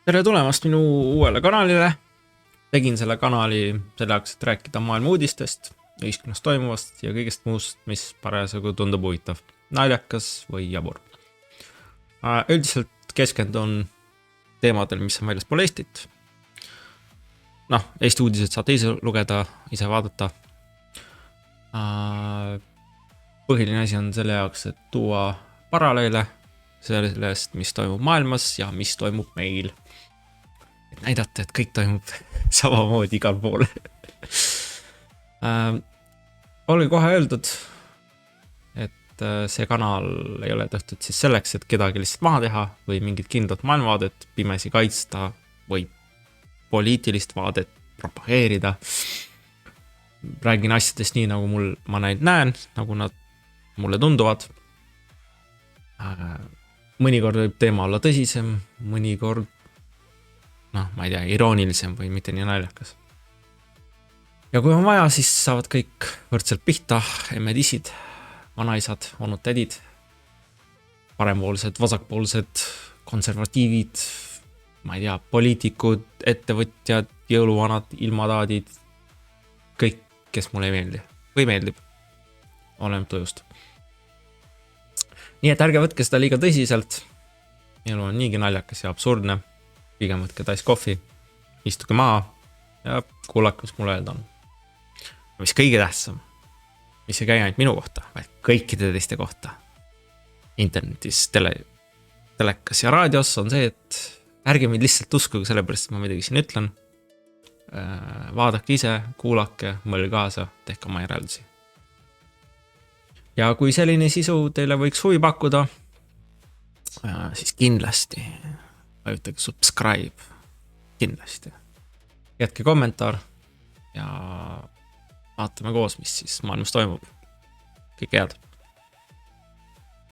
Tere tulemast minu uuele kanalile. Tegin selle kanali selleks, et rääkida maailma uudistest, ühiskonnas toimuvast ja kõigest muust, mis parasjagu tundub huvitav, naljakas või jabur. Üldiselt keskendun teemadel, mis on väljaspool Eestit. Eesti uudised saate ise lugeda, ise vaadata. Põhiline asi on selle jaoks, et tuua paralleele sellest, mis toimub maailmas ja mis toimub meil. Et näidata, et kõik toimub samamoodi igal pool. Olgi kohe öeldud, et see kanal ei ole tehtud siis selleks, et kedagi lihtsalt maha teha või mingit kindlat maailmavaadet pimesi kaitsta või poliitilist vaadet propageerida. Räägin asjadest nii, nagu ma neid näen, nagu nad mulle tunduvad. Mõnikord võib teema olla tõsisem, mõnikord ma ei tea, iroonilisem või mitte nii naljakas. Ja kui on vaja, siis saavad kõik võrdselt pihta, emmed-isid, vanaisad, onud-tädid, parempoolsed, vasakpoolsed, konservatiivid, ma ei tea, poliitikud, ettevõtjad, jõuluvanad, ilmataadid, kõik, kes mulle ei meeldi või meeldib, olen tujust. Nii et ärge võtke seda liiga tõsiselt, elu on niigi naljakas ja absurdne, pigem võtke tais kohvi, istuge maha ja kuulake, mis mulle öelda on. Mis kõige tähtsam, mis ei käi ainult minu kohta, vaid kõikide teiste kohta. Internetis, telekas ja raadios on see, et ärge mind lihtsalt uskuge sellepärast, et ma midagi siin ütlen. Vaadake ise, kuulake, mõelge kaasa, tehke oma järeldusi. Ja kui selline sisu teile võiks huvi pakkuda, siis kindlasti vajutage subscribe, kindlasti. Jätke kommentaar ja vaatame koos, mis siis maailmas toimub. Kõike head.